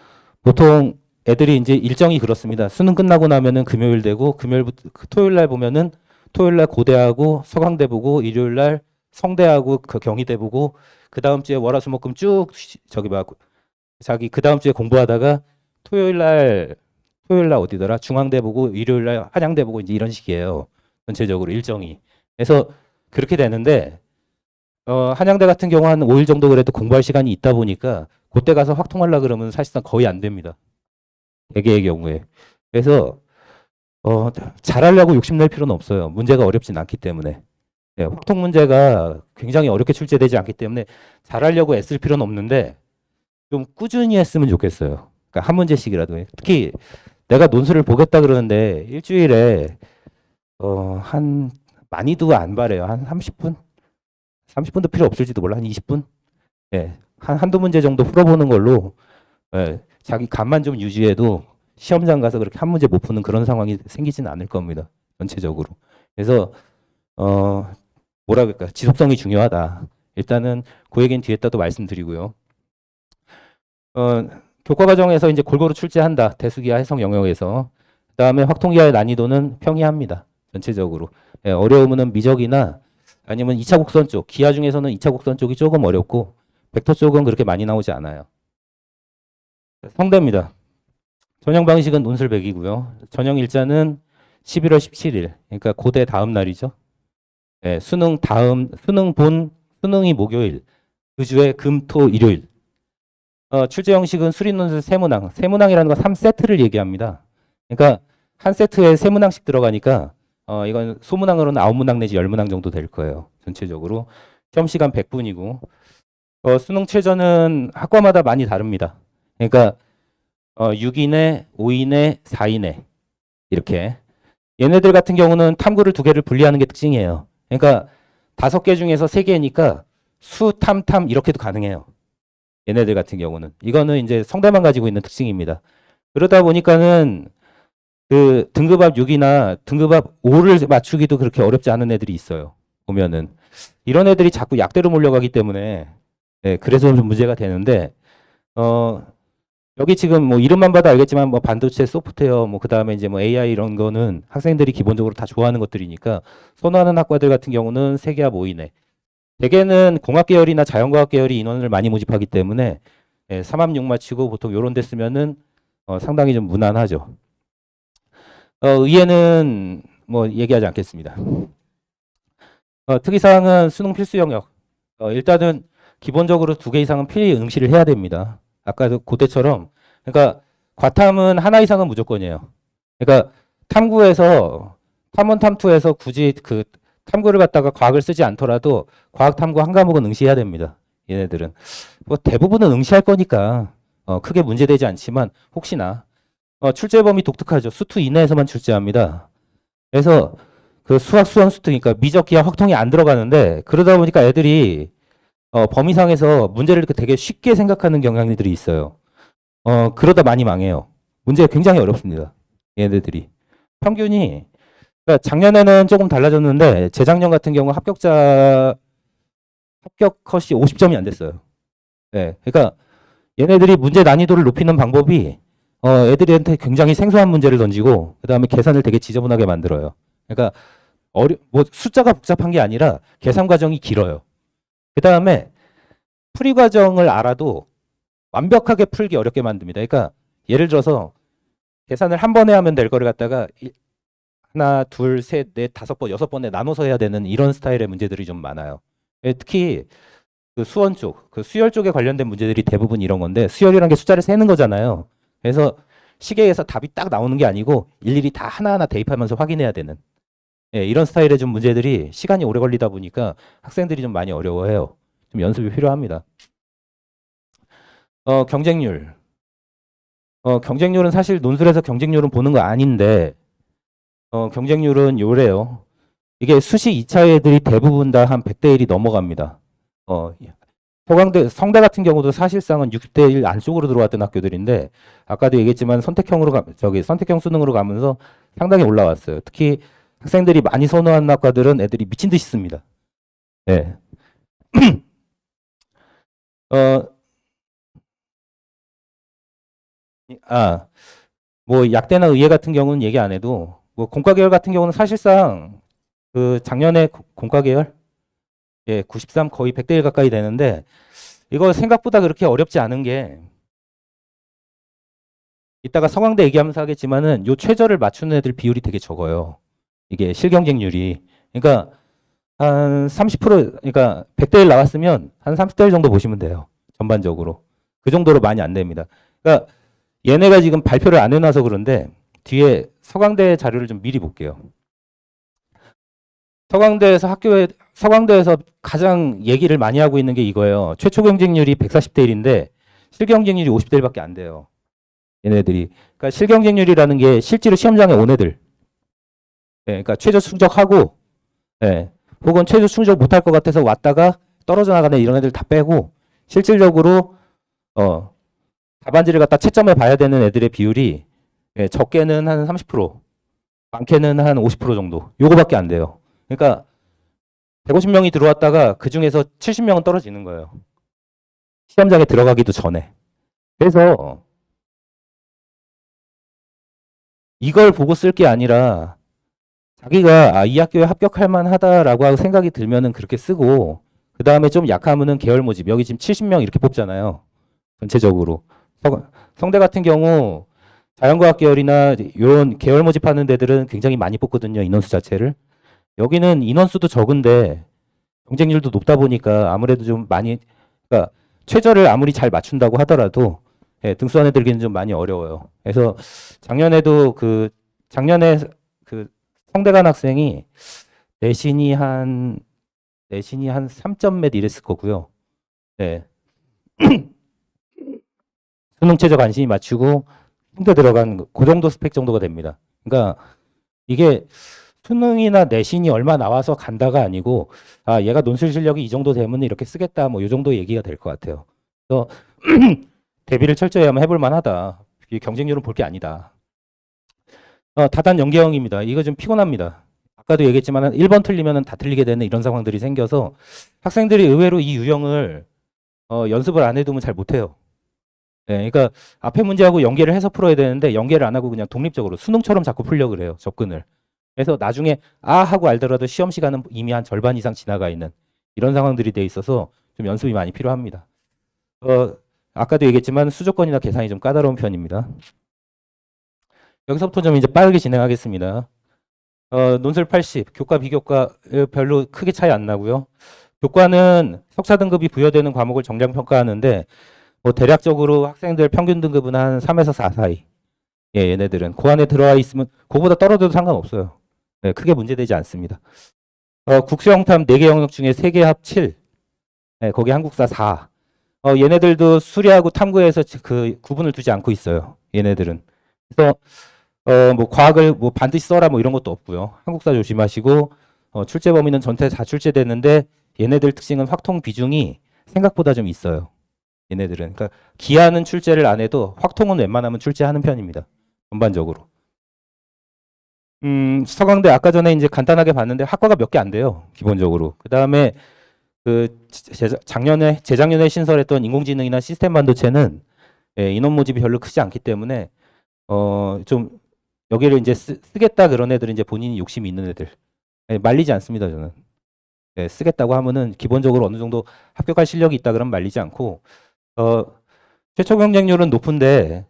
보통 애들이 이제 일정이 그렇습니다. 수능 끝나고 나면은 금요일 되고 금요일부터 토요일 날 보면은 토요일 날 고대하고 서강대 보고 일요일 날 성대하고 그 경희대 보고 그 다음 주에 월화수목금 쭉 저기 막 자기 그 다음 주에 공부하다가 토요일 날 어디더라? 중앙대 보고 일요일 날 한양대 보고 이제 이런 식이에요. 전체적으로 일정이. 그래서 그렇게 되는데 한양대 같은 경우 한 5일 정도 그래도 공부할 시간이 있다 보니까 그때 가서 확통하려 그러면 사실상 거의 안 됩니다. 대개의 경우에. 그래서 잘하려고 욕심낼 필요는 없어요. 문제가 어렵진 않기 때문에. 확통 문제가 굉장히 어렵게 출제되지 않기 때문에 잘하려고 애쓸 필요는 없는데 좀 꾸준히 했으면 좋겠어요. 그러니까 한 문제씩이라도. 특히 내가 논술을 보겠다 그러는데 일주일에 한 많이도 안 바래요. 한 30분? 30분도 필요 없을지도 몰라. 한 20분? 예. 한두 문제 정도 풀어보는 걸로 자기 감만 좀 유지해도 시험장 가서 그렇게 한 문제 못 푸는 그런 상황이 생기지는 않을 겁니다. 전체적으로. 그래서 뭐라 그럴까? 지속성이 중요하다. 일단은 그 얘기는 뒤에 따도 말씀드리고요. 교과 과정에서 이제 골고루 출제한다. 대수기하 해석 영역에서. 그다음에 확통기하의 난이도는 평이합니다. 전체적으로. 예, 어려우면은 미적이나 아니면 2차 곡선 쪽, 기하 중에서는 2차 곡선 쪽이 조금 어렵고 벡터 쪽은 그렇게 많이 나오지 않아요. 성대입니다. 전형 방식은 논술백이고요. 전형 일자는 11월 17일. 그러니까 고대 다음 날이죠. 예, 수능 다음, 수능이 목요일. 그 주에 금, 토, 일요일. 출제 형식은 수리논술 세문항. 세문항이라는 건 3세트를 얘기합니다. 그러니까 한 세트에 세 문항씩 들어가니까 이건 소문항으로는 9문항 내지 10문항 정도 될 거예요. 전체적으로. 시험 시간 100분이고 수능 최저는 학과마다 많이 다릅니다. 그러니까 6인에, 5인에, 4인에 이렇게. 얘네들 같은 경우는 탐구를 2개를 분리하는 게 특징이에요. 그러니까 5개 중에서 3개니까 수, 탐, 탐 이렇게도 가능해요. 얘네들 같은 경우는. 이거는 이제 성대만 가지고 있는 특징입니다. 그러다 보니까는 그 등급합 6이나 등급합 5를 맞추기도 그렇게 어렵지 않은 애들이 있어요. 보면은. 이런 애들이 자꾸 약대로 몰려가기 때문에 네, 그래서 좀 문제가 되는데 여기 지금 뭐 이름만 봐도 알겠지만 뭐 반도체, 소프트웨어, 뭐 그다음에 이제 뭐 AI 이런 거는 학생들이 기본적으로 다 좋아하는 것들이니까 선호하는 학과들 같은 경우는 3개와 모이네. 대개는 공학 계열이나 자연과학 계열이 인원을 많이 모집하기 때문에 3합 6 맞추고 보통 요런 데 쓰면은 상당히 좀 무난하죠. 의예는 뭐 얘기하지 않겠습니다. 특이사항은 수능 필수 영역. 일단은 기본적으로 2개 이상은 필히 응시를 해야 됩니다. 아까도 고대처럼. 그러니까 과탐은 하나 이상은 무조건이에요. 그러니까 탐구에서 탐1, 탐2에서 굳이 그 탐구를 갖다가 과학을 쓰지 않더라도 과학 탐구 한 과목은 응시해야 됩니다. 얘네들은. 뭐 대부분은 응시할 거니까 크게 문제되지 않지만 혹시나 출제 범위 독특하죠. 수투 이내에서만 출제합니다. 그래서 그 수학 수원 수투 그러니까 미적 기하 확통이 안 들어가는데 그러다 보니까 애들이 범위상에서 문제를 이렇게 되게 쉽게 생각하는 경향들이 있어요. 그러다 많이 망해요. 문제가 굉장히 어렵습니다. 얘네들이. 평균이, 그러니까 작년에는 조금 달라졌는데, 재작년 같은 경우 합격 컷이 50점이 안 됐어요. 네, 그러니까 얘네들이 문제 난이도를 높이는 방법이, 애들한테 굉장히 생소한 문제를 던지고, 그 다음에 계산을 되게 지저분하게 만들어요. 그러니까, 뭐 숫자가 복잡한 게 아니라 계산 과정이 길어요. 그 다음에 풀이 과정을 알아도 완벽하게 풀기 어렵게 만듭니다. 그러니까 예를 들어서 계산을 한 번에 하면 될 거를 갖다가 하나, 둘, 셋, 넷, 5번, 6번에 나눠서 해야 되는 이런 스타일의 문제들이 좀 많아요. 특히 그 수원 쪽, 그 수열 쪽에 관련된 문제들이 대부분 이런 건데 수열이라는 게 숫자를 세는 거잖아요. 그래서 시계에서 답이 딱 나오는 게 아니고 일일이 다 하나하나 대입하면서 확인해야 되는 이런 스타일의 좀 문제들이 시간이 오래 걸리다 보니까 학생들이 좀 많이 어려워해요. 좀 연습이 필요합니다. 경쟁률. 경쟁률은 사실 논술에서 경쟁률은 보는 거 아닌데, 경쟁률은 요래요. 이게 수시 2차 애들이 대부분 다 한 100대 1이 넘어갑니다. 성대 같은 경우도 사실상은 60대 1 안쪽으로 들어왔던 학교들인데, 아까도 얘기했지만 선택형 수능으로 가면서 상당히 올라왔어요. 특히 학생들이 많이 선호하는 학과들은 애들이 미친 듯이 씁니다. 네. 뭐 약대나 의예 같은 경우는 얘기 안 해도 뭐 공과 계열 같은 경우는 사실상 그 작년에 공과 계열 93 거의 100대 1 가까이 되는데 이거 생각보다 그렇게 어렵지 않은 게 이따가 서강대 얘기하면서 하겠지만은 요 최저를 맞추는 애들 비율이 되게 적어요. 이게 실경쟁률이. 그러니까 한 30% 그러니까 100대 1 나왔으면 한 30대 1 정도 보시면 돼요. 전반적으로. 그 정도로 많이 안 됩니다. 그러니까 얘네가 지금 발표를 안 해놔서 그런데 뒤에 서강대 자료를 좀 미리 볼게요. 서강대에서 가장 얘기를 많이 하고 있는 게 이거예요. 최초 경쟁률이 140대 1인데 실경쟁률이 50대 1밖에 안 돼요. 얘네들이. 그러니까 실경쟁률이라는 게 실제로 시험장에 온 애들. 그러니까 최저 충족하고 혹은 최저 충족 못할 것 같아서 왔다가 떨어져 나가는 이런 애들 다 빼고 실질적으로 답안지를 갖다 채점해 봐야 되는 애들의 비율이 적게는 한 30%, 많게는 한 50% 정도. 요거밖에 안 돼요. 그러니까 150명이 들어왔다가 그 중에서 70명은 떨어지는 거예요. 시험장에 들어가기도 전에. 그래서 이걸 보고 쓸 게 아니라 자기가 이 학교에 합격할 만하다라고 하고 생각이 들면은 그렇게 쓰고, 그 다음에 좀 약하면은 계열 모집. 여기 지금 70명 이렇게 뽑잖아요. 전체적으로. 성대 같은 경우 자연과학 계열이나 이런 계열 모집하는 데들은 굉장히 많이 뽑거든요. 인원수 자체를. 여기는 인원수도 적은데 경쟁률도 높다 보니까 아무래도 좀 많이, 그러니까 최저를 아무리 잘 맞춘다고 하더라도 등수 안에 들기는 좀 많이 어려워요. 그래서 작년에 그 성대관 학생이 내신이 한 3점 몇 이랬을 거고요. 네. 수능 최저 관심이 맞추고 성대 들어간 그 정도 스펙 정도가 됩니다. 그러니까 이게 수능이나 내신이 얼마 나와서 간다가 아니고, 얘가 논술 실력이 이 정도 되면 이렇게 쓰겠다, 뭐 이 정도 얘기가 될 것 같아요. 그래서 대비를 철저히 하면 해볼 만하다. 경쟁률은 볼 게 아니다. 다단 연계형입니다. 이거 좀 피곤합니다. 아까도 얘기했지만 1번 틀리면 다 틀리게 되는 이런 상황들이 생겨서 학생들이 의외로 이 유형을 연습을 안 해두면 잘 못해요. 네, 그러니까 앞에 문제하고 연계를 해서 풀어야 되는데 연계를 안 하고 그냥 독립적으로 수능처럼 자꾸 풀려고 그래요. 접근을. 그래서 나중에 하고 알더라도 시험 시간은 이미 한 절반 이상 지나가 있는 이런 상황들이 돼 있어서 좀 연습이 많이 필요합니다. 아까도 얘기했지만 수조건이나 계산이 좀 까다로운 편입니다. 여기서부터 좀 이제 빠르게 진행하겠습니다. 논술 80, 교과 비교과 별로 크게 차이 안 나고요. 교과는 석사 등급이 부여되는 과목을 정량 평가하는데 뭐 대략적으로 학생들 평균 등급은 한 3에서 4 사이. 예, 얘네들은 그 안에 들어와 있으면 그거보다 떨어져도 상관없어요. 네, 크게 문제되지 않습니다. 국수영탐 4개 영역 중에 3개 합 7. 네, 거기 한국사 4. 얘네들도 수리하고 탐구에서 그 구분을 두지 않고 있어요. 얘네들은. 그래서 뭐 과학을 뭐 반드시 써라 뭐 이런 것도 없고요. 한국사 조심하시고 출제 범위는 전체 다 출제됐는데 얘네들 특징은 확통 비중이 생각보다 좀 있어요. 얘네들은. 그러니까 기하는 출제를 안 해도 확통은 웬만하면 출제하는 편입니다. 전반적으로. 서강대 아까 전에 이제 간단하게 봤는데 학과가 몇 개 안 돼요. 기본적으로. 그다음에 재작년에 신설했던 인공지능이나 시스템 반도체는 인원 모집이 별로 크지 않기 때문에 좀 여기를 이제 쓰겠다 그런 애들은 이제 본인이 욕심이 있는 애들. 말리지 않습니다, 저는. 쓰겠다고 하면은 기본적으로 어느 정도 합격할 실력이 있다 그러면 말리지 않고, 최초 경쟁률은 높은데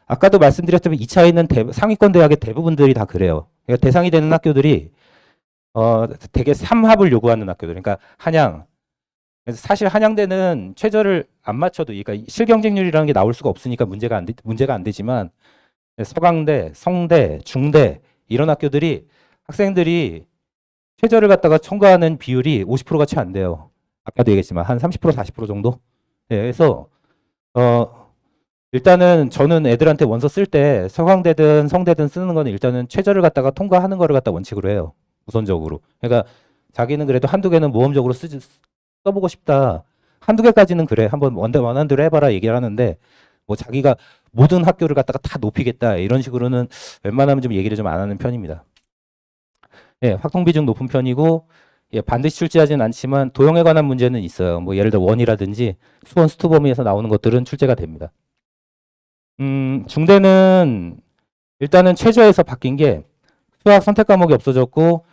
아까도 말씀드렸지만 2차에 있는 상위권 대학의 대부분들이 다 그래요. 그러니까 대상이 되는 학교들이 대개 3합을 요구하는 학교들. 그러니까 한양. 그래서 사실 한양대는 최저를 안 맞춰도, 그러니까 실경쟁률이라는 게 나올 수가 없으니까 문제가 안 되지만 서강대, 성대, 중대 이런 학교들이 학생들이 최저를 갖다가 청구하는 비율이 50%가 채 안 돼요. 아까도 얘기했지만 한 30% 40% 정도. 네, 그래서 일단은 저는 애들한테 원서 쓸 때 서강대든 성대든 쓰는 거는 일단은 최저를 갖다가 통과하는 거를 갖다 원칙으로 해요. 우선적으로. 그러니까 자기는 그래도 한두 개는 모험적으로 써보고 싶다. 한두 개까지는 그래. 한번 원한 대로 해봐라 얘기를 하는데 뭐 자기가 모든 학교를 갖다가 다 높이겠다 이런 식으로는 웬만하면 좀 얘기를 좀 안 하는 편입니다. 예, 확통 비중 높은 편이고, 예, 반드시 출제하지는 않지만 도형에 관한 문제는 있어요. 뭐 예를 들어 원이라든지 수원 수투 범위에서 나오는 것들은 출제가 됩니다. 중대는 일단은 최저에서 바뀐 게 수학 선택 과목이 없어졌고,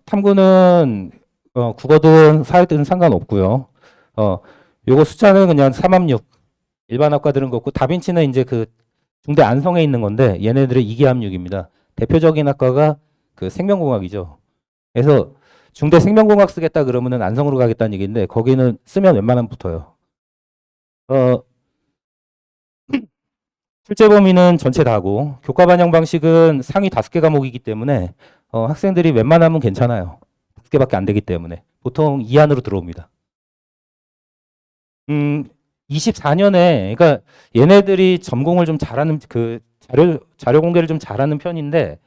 탐구는 국어든 사회든 상관없고요. 요거 숫자는 그냥 3합6. 일반 학과들은 그렇고 다빈치는 이제 그 중대 안성에 있는 건데 얘네들의 2기 합육입니다. 대표적인 학과가 그 생명공학이죠. 그래서 중대 생명공학 쓰겠다 그러면은 안성으로 가겠다는 얘기인데 거기는 쓰면 웬만하면 붙어요. 출제 범위는 전체 다고 교과 반영 방식은 상위 5개 과목이기 때문에 학생들이 웬만하면 괜찮아요. 5개밖에 안 되기 때문에 보통 2 안으로 들어옵니다. 24년에 그러니까 얘네들이 전공을 좀 잘하는 그 자료 공개를 좀 잘하는 편인데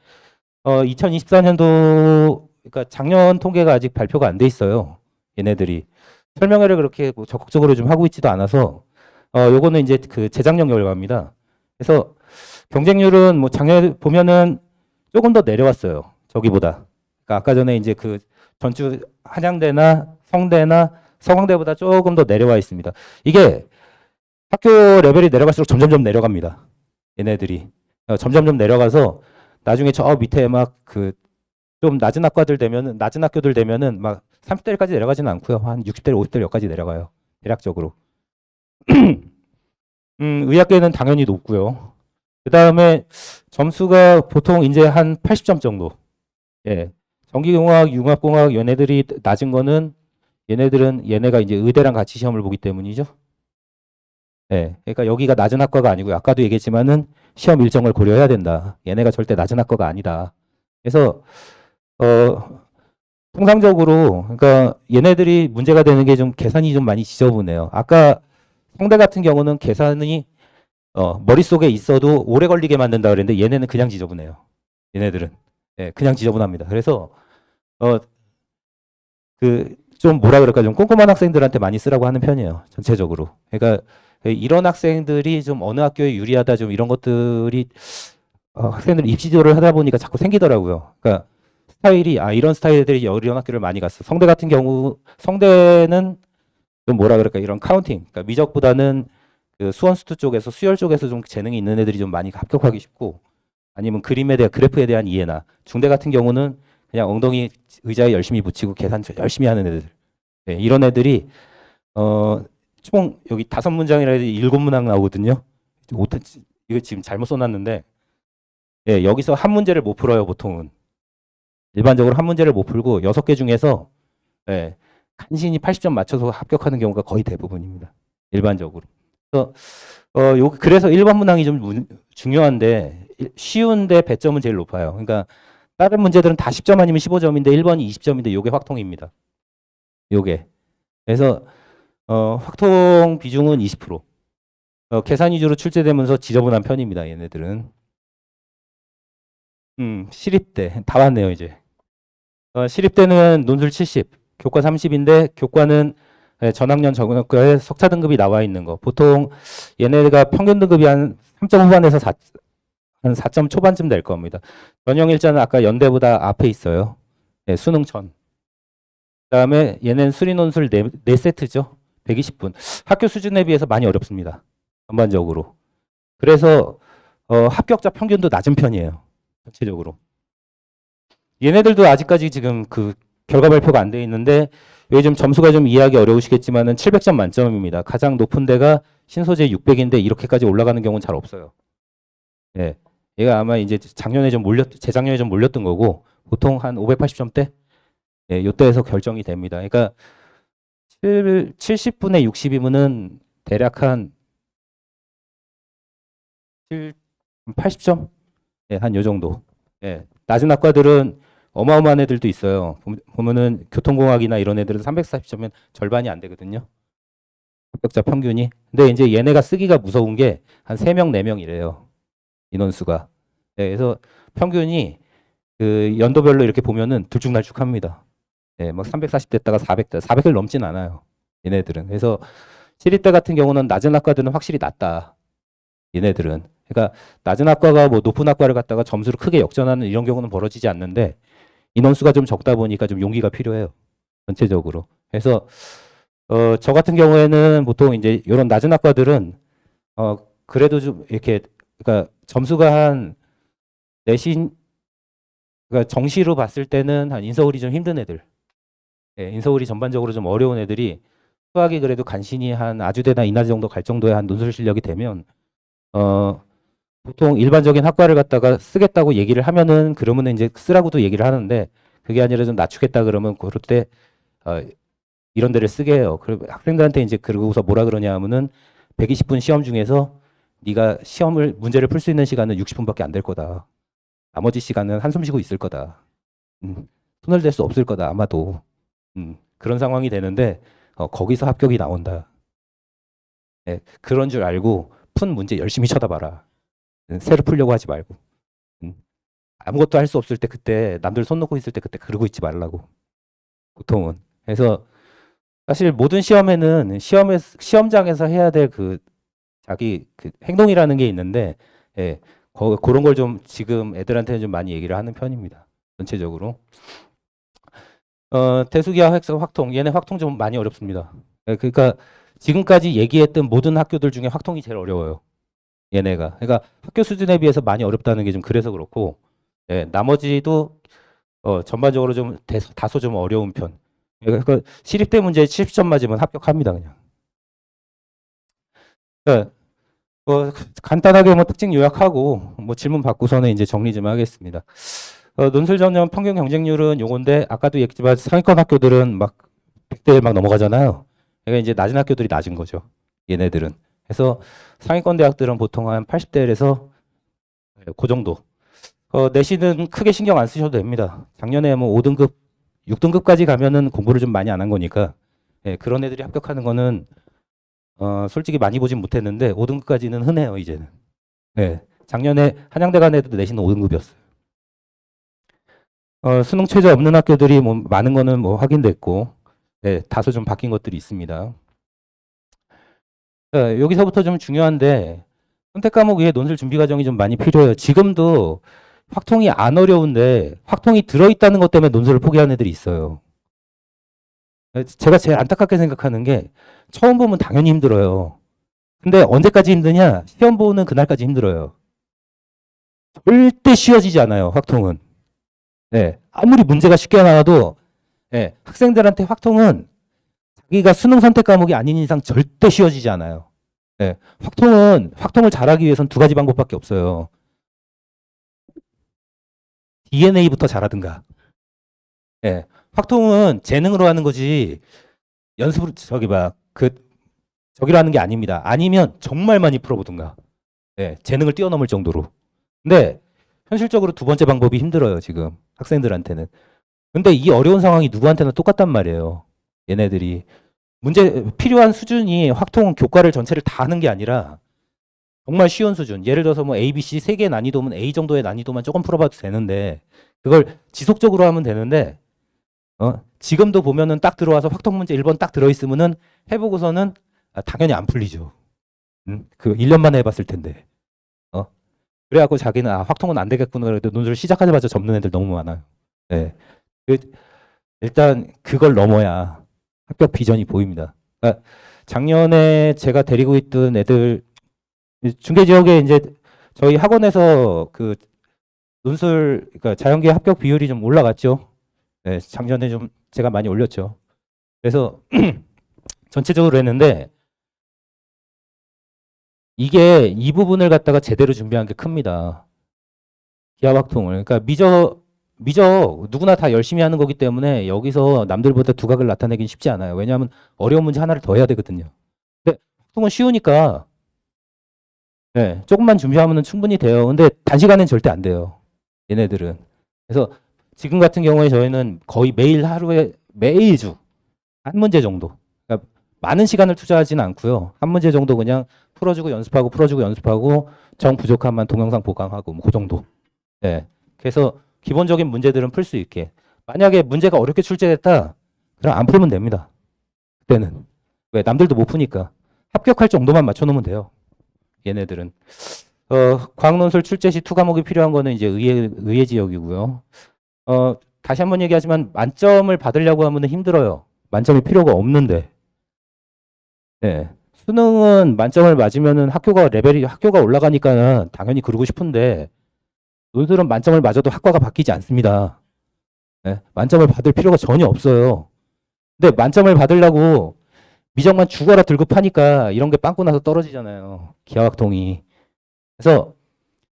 2024년도 그러니까 작년 통계가 아직 발표가 안 돼 있어요. 얘네들이 설명회를 그렇게 뭐 적극적으로 좀 하고 있지도 않아서 요거는 이제 그 재작년 결과입니다. 그래서 경쟁률은 뭐 작년에 보면은 조금 더 내려왔어요. 저기보다. 그러니까 아까 전에 이제 그 전주 한양대나 성대나 서강대보다 조금 더 내려와 있습니다. 이게 학교 레벨이 내려갈수록 점점점 내려갑니다. 얘네들이 점점점 내려가서 나중에 저 밑에 막 그 좀 낮은 학과들 되면은 낮은 학교들 되면은 막 30대까지 내려가지는 않고요. 한 60대, 50대 여기까지 내려가요. 대략적으로. 의학계는 당연히 높고요. 그 다음에 점수가 보통 이제 한 80점 정도. 예. 전기공학, 융합공학 얘네들이 낮은 거는 얘네가 이제 의대랑 같이 시험을 보기 때문이죠. 예. 그러니까 여기가 낮은 학과가 아니고요. 아까도 얘기했지만은 시험 일정을 고려해야 된다. 얘네가 절대 낮은 학과가 아니다. 그래서 통상적으로 그러니까 얘네들이 문제가 되는 게 좀 계산이 좀 많이 지저분해요. 아까 성대 같은 경우는 계산이 머릿속에 있어도 오래 걸리게 만든다 그랬는데 얘네는 그냥 지저분해요. 얘네들은. 예, 그냥 지저분합니다. 그래서 그 좀 뭐라 그럴까 좀 꼼꼼한 학생들한테 많이 쓰라고 하는 편이에요. 전체적으로. 그러니까 이런 학생들이 좀 어느 학교에 유리하다 좀 이런 것들이 학생들 입시 지도를 하다 보니까 자꾸 생기더라고요. 그러니까 스타일이 이런 스타일들이 이런 학교를 많이 갔어. 성대 같은 경우 성대는 좀 뭐라 그럴까 이런 카운팅. 그러니까 미적보다는 그 수원수투 쪽에서 수열 쪽에서 좀 재능이 있는 애들이 좀 많이 합격하기 쉽고 아니면 그림에 대한 그래프에 대한 이해나 중대 같은 경우는 그냥 엉덩이 의자에 열심히 붙이고 계산 열심히 하는 애들. 네, 이런 애들이 총 여기 5문장이라 해도 7문항 나오거든요. 이거 지금 잘못 써놨는데 예, 여기서 한 문제를 못 풀어요, 보통은. 일반적으로 한 문제를 못 풀고 6개 중에서 예, 간신히 80점 맞춰서 합격하는 경우가 거의 대부분입니다. 일반적으로. 그래서 1번 문항이 좀 중요한데 쉬운데 배점은 제일 높아요. 그러니까 다른 문제들은 다 10점 아니면 15점인데 1번이 20점인데 요게 확통입니다. 요게. 그래서 확통 비중은 20%. 계산 위주로 출제되면서 지저분한 편입니다. 얘네들은. 시립대 다 왔네요 이제. 시립대는 논술 70, 교과 30인데 교과는 전학년 전학과에 석차 등급이 나와 있는 거. 보통 얘네가 평균 등급이 한 3점 후반에서 한 4점 초반쯤 될 겁니다. 전형 일자는 아까 연대보다 앞에 있어요. 네, 수능 전. 그다음에 얘는 수리 논술 4세트죠. 120분. 학교 수준에 비해서 많이 어렵습니다. 전반적으로. 그래서 합격자 평균도 낮은 편이에요. 전체적으로. 얘네들도 아직까지 지금 그 결과 발표가 안 돼 있는데 요즘 점수가 좀 이해하기 어려우시겠지만은 700점 만점입니다. 가장 높은 데가 신소재 600인데 이렇게까지 올라가는 경우는 잘 없어요. 예. 얘가 아마 이제 재작년에 좀 몰렸던 거고 보통 한 580점대? 예, 요때에서 결정이 됩니다. 그러니까 70분에 60이면은 대략 한 80점? 예, 한 요 정도. 예. 낮은 학과들은 어마어마한 애들도 있어요. 보면은 교통공학이나 이런 애들은 340점이면 절반이 안 되거든요. 합격자 평균이. 근데 이제 얘네가 쓰기가 무서운 게 한 3명, 4명이래요. 인원수가. 네, 그래서 평균이 그 연도별로 이렇게 보면은 들쭉날쭉합니다. 네, 막 340 됐다가 400대, 400을 넘진 않아요. 얘네들은. 그래서 시립대 같은 경우는 낮은 학과들은 확실히 낮다. 얘네들은. 그러니까 낮은 학과가 뭐 높은 학과를 갔다가 점수를 크게 역전하는 이런 경우는 벌어지지 않는데 인원수가 좀 적다 보니까 좀 용기가 필요해요. 전체적으로. 그래서 저 같은 경우에는 보통 이제 이런 낮은 학과들은 그래도 좀 이렇게 그러니까 점수가 한 내신 그러니까 정시로 봤을 때는 한 인서울이 좀 힘든 애들. 예, 인서울이 전반적으로 좀 어려운 애들이 수학이 그래도 간신히 한 아주대나 인하대 정도 갈 정도의 한 논술 실력이 되면 보통 일반적인 학과를 갖다가 쓰겠다고 얘기를 하면은 그러면은 이제 쓰라고도 얘기를 하는데 그게 아니라 좀 낮추겠다 그러면 그럴 때 이런 데를 쓰게 해요. 그리고 학생들한테 이제 그러고서 뭐라 그러냐 하면은 120분 시험 중에서 네가 문제를 풀 수 있는 시간은 60분밖에 안 될 거다. 나머지 시간은 한숨 쉬고 있을 거다. 손을 댈 수 없을 거다. 아마도. 그런 상황이 되는데 거기서 합격이 나온다. 네, 그런 줄 알고 푼 문제 열심히 쳐다봐라. 새로 풀려고 하지 말고. 아무것도 할 수 없을 때 그때 남들 손 놓고 있을 때 그때 그러고 있지 말라고. 보통은. 그래서 사실 모든 시험에는 시험장에서 해야 될 자기 행동이라는 게 있는데 예, 그런 걸 좀 지금 애들한테는 좀 많이 얘기를 하는 편입니다. 전체적으로. 대수기하 확통 얘네 확통 좀 많이 어렵습니다. 예, 그러니까 지금까지 얘기했던 모든 학교들 중에 확통이 제일 어려워요. 얘네가. 그러니까 학교 수준에 비해서 많이 어렵다는 게 좀 그래서 그렇고, 예, 나머지도 전반적으로 좀 다소 좀 어려운 편. 그러니까 시립대 문제에 70점 맞으면 합격합니다, 그냥. 그러니까 간단하게 뭐 특징 요약하고 뭐 질문 받고서는 이제 정리 좀 하겠습니다. 논술 전형 평균 경쟁률은 요건데 아까도 얘기했지만 상위권 학교들은 막 100대 막 넘어가잖아요. 그러니까 이제 낮은 학교들이 낮은 거죠. 얘네들은. 그래서 상위권 대학들은 보통 한 80대에서 그 정도. 내신은 크게 신경 안 쓰셔도 됩니다. 작년에 뭐 5등급, 6등급까지 가면은 공부를 좀 많이 안 한 거니까 예, 그런 애들이 합격하는 거는 솔직히 많이 보진 못했는데 5등급까지는 흔해요, 이제는. 네. 작년에 한양대 간 애들도 내신 5등급이었어요. 수능 최저 없는 학교들이 뭐 많은 거는 뭐 확인됐고, 네, 다소 좀 바뀐 것들이 있습니다. 여기서부터 좀 중요한데, 선택 과목 위에 논술 준비 과정이 좀 많이 필요해요. 지금도 확통이 안 어려운데, 확통이 들어있다는 것 때문에 논술을 포기하는 애들이 있어요. 제가 제일 안타깝게 생각하는 게, 처음 보면 당연히 힘들어요. 근데 언제까지 힘드냐? 시험 보는 그날까지 힘들어요. 절대 쉬워지지 않아요, 확통은. 네. 아무리 문제가 쉽게 나와도, 네, 학생들한테 확통은 자기가 수능 선택 과목이 아닌 이상 절대 쉬워지지 않아요. 네. 확통을 잘하기 위해선 두 가지 방법밖에 없어요. DNA부터 잘하든가. 네. 확통은 재능으로 하는 거지, 연습으로, 저기로 하는 게 아닙니다. 아니면 정말 많이 풀어보든가. 네. 재능을 뛰어넘을 정도로. 근데, 현실적으로 두 번째 방법이 힘들어요, 지금. 학생들한테는. 근데 이 어려운 상황이 누구한테나 똑같단 말이에요. 얘네들이. 필요한 수준이 확통 교과를 전체를 다 하는 게 아니라 정말 쉬운 수준. 예를 들어서 뭐 A, B, C 세 개의 난이도면 A 정도의 난이도만 조금 풀어봐도 되는데 그걸 지속적으로 하면 되는데 지금도 보면은 딱 들어와서 확통 문제 1번 딱 들어있으면은 해보고서는 당연히 안 풀리죠. 그 1년 만에 해봤을 텐데. 그래갖고 자기는 확통은 안 되겠구나 그래도 논술 시작하자마자 접는 애들 너무 많아요. 네. 일단 그걸 넘어야 합격 비전이 보입니다. 그러니까 작년에 제가 데리고 있던 애들 중계 지역에 이제 저희 학원에서 그 논술 그러니까 자연계 합격 비율이 좀 올라갔죠. 네, 작년에 좀 제가 많이 올렸죠. 그래서 전체적으로 했는데 이게 이 부분을 갖다가 제대로 준비한 게 큽니다. 기하학통을. 그러니까 미적 누구나 다 열심히 하는 거기 때문에 여기서 남들보다 두각을 나타내긴 쉽지 않아요. 왜냐하면 어려운 문제 하나를 더 해야 되거든요. 근데 학통은 쉬우니까 네, 조금만 준비하면 충분히 돼요. 근데 단시간엔 절대 안 돼요. 얘네들은. 그래서 지금 같은 경우에 저희는 거의 매일 하루에 매일 한 문제 정도. 그러니까 많은 시간을 투자하지는 않고요. 한 문제 정도 그냥 풀어주고 연습하고 정 부족함만 동영상 보강하고 뭐 그 정도. 네. 그래서 기본적인 문제들은 풀 수 있게. 만약에 문제가 어렵게 출제됐다, 그럼 안 풀면 됩니다. 그때는. 왜? 남들도 못 푸니까. 합격할 정도만 맞춰놓으면 돼요. 얘네들은. 과학논술 출제 시 2과목이 필요한 거는 이제 의예 지역이고요. 다시 한번 얘기하지만 만점을 받으려고 하면 힘들어요. 만점이 필요가 없는데. 네. 수능은 만점을 맞으면은 학교가 올라가니까 당연히 그러고 싶은데, 논술은 만점을 맞아도 학과가 바뀌지 않습니다. 네. 만점을 받을 필요가 전혀 없어요. 근데 만점을 받으려고 미적만 죽어라 들고 파니까 이런 게 빵꾸 나서 떨어지잖아요. 기하학통이. 그래서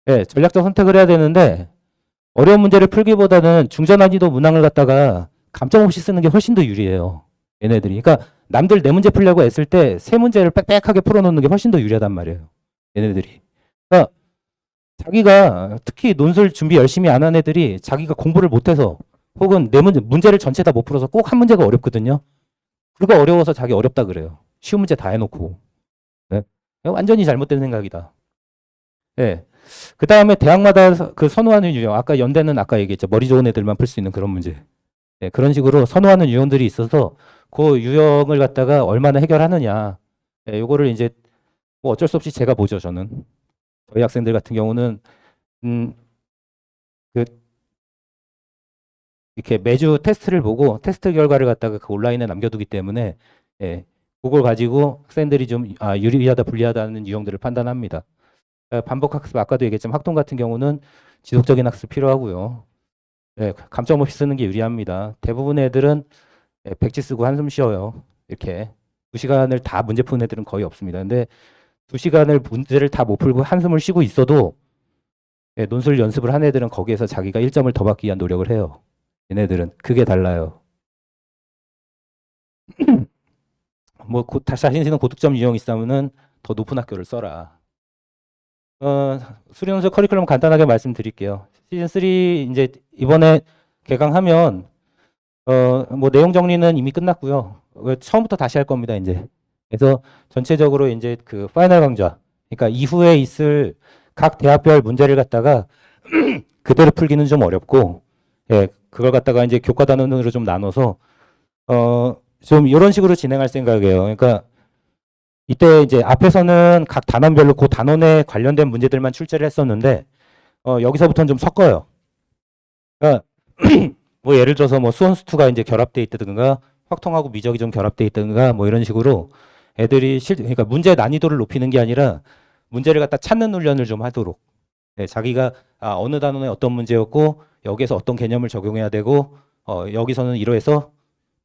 네, 전략적 선택을 해야 되는데 어려운 문제를 풀기보다는 중저난이도 문항을 갖다가 감점 없이 쓰는 게 훨씬 더 유리해요. 얘네들이. 그러니까 남들 네 문제 풀려고 애쓸 때 세 문제를 빽빽하게 풀어놓는 게 훨씬 더 유리하단 말이에요. 얘네들이. 그러니까 자기가 특히 논술 준비 열심히 안 한 애들이 자기가 공부를 못해서 혹은 네 문제를 전체 다 못 풀어서 꼭 한 문제가 어렵거든요. 그거 어려워서 자기 어렵다 그래요. 쉬운 문제 다 해놓고. 네? 완전히 잘못된 생각이다. 네. 그 다음에 대학마다 그 선호하는 유형. 아까 연대는 아까 얘기했죠. 머리 좋은 애들만 풀 수 있는 그런 문제. 네, 그런 식으로 선호하는 유형들이 있어서 그 유형을 갖다가 얼마나 해결하느냐. 네, 요거를 이제 뭐 어쩔 수 없이 제가 보죠, 저는. 저희 학생들 같은 경우는 음, 그 이렇게 매주 테스트를 보고 테스트 결과를 갖다가 그 온라인에 남겨두기 때문에 예, 그걸 가지고 학생들이 좀 유리하다 불리하다는 유형들을 판단합니다. 반복 학습 아까도 얘기했지만 학동 같은 경우는 지속적인 학습 필요하고요. 예, 감점 없이 쓰는 게 유리합니다. 대부분 애들은 백지 쓰고 한숨 쉬어요. 이렇게 2시간을 다 문제 푸는 애들은 거의 없습니다. 근데 2시간을 문제를 다 못 풀고 한숨을 쉬고 있어도 논술 연습을 한 애들은 거기에서 자기가 1점을 더 받기 위한 노력을 해요. 얘네들은 그게 달라요. 뭐 자신 있는 고득점 유형이 있다면은 더 높은 학교를 써라. 수리논술 커리큘럼 간단하게 말씀드릴게요. 시즌 3 이제 이번에 개강하면 뭐 내용 정리는 이미 끝났고요. 처음부터 다시 할 겁니다, 이제. 그래서 전체적으로 이제 그 파이널 강좌, 그러니까 이후에 있을 각 대학별 문제를 갖다가 그대로 풀기는 좀 어렵고, 예, 그걸 갖다가 이제 교과 단원으로 좀 나눠서 좀 이런 식으로 진행할 생각이에요. 그러니까 이때 이제 앞에서는 각 단원별로 그 단원에 관련된 문제들만 출제를 했었는데 여기서부터는 좀 섞어요. 그러니까 뭐 예를 들어서 뭐 수원수투가 이제 결합돼 있다든가 확통하고 미적이 좀 결합돼 있다든가 뭐 이런 식으로 애들이 그러니까 문제 난이도를 높이는 게 아니라 문제를 갖다 찾는 훈련을 좀 하도록. 네, 자기가 어느 단원에 어떤 문제였고 여기에서 어떤 개념을 적용해야 되고 여기서는 이러해서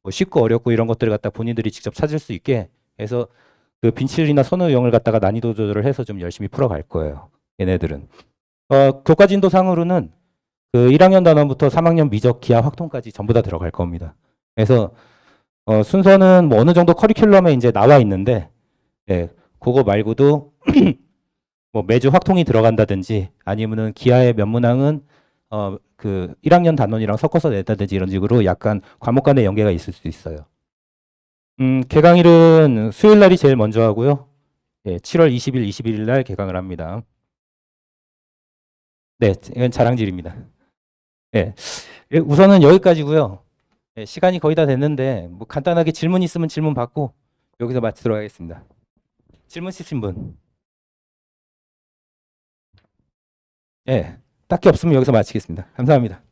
뭐 쉽고 어렵고 이런 것들을 갖다 본인들이 직접 찾을 수 있게 해서 그 빈칠이나 선호 유형을 갖다가 난이도 조절을 해서 좀 열심히 풀어갈 거예요. 얘네들은. 교과 진도상으로는 그 1학년 단원부터 3학년 미적, 기하, 확통까지 전부 다 들어갈 겁니다. 그래서 순서는 뭐 어느 정도 커리큘럼에 이제 나와 있는데, 예, 그거 말고도 뭐 매주 확통이 들어간다든지 아니면은 기하의 몇 문항은 그 1학년 단원이랑 섞어서 낸다든지 이런 식으로 약간 과목 간의 연계가 있을 수 있어요. 개강일은 수요일 날이 제일 먼저 하고요. 예, 7월 20일, 21일 날 개강을 합니다. 네, 이건 자랑질입니다. 예, 우선은 여기까지고요. 예, 시간이 거의 다 됐는데 뭐 간단하게 질문 있으면 질문 받고 여기서 마치도록 하겠습니다. 질문 있으신 분? 예, 딱히 없으면 여기서 마치겠습니다. 감사합니다.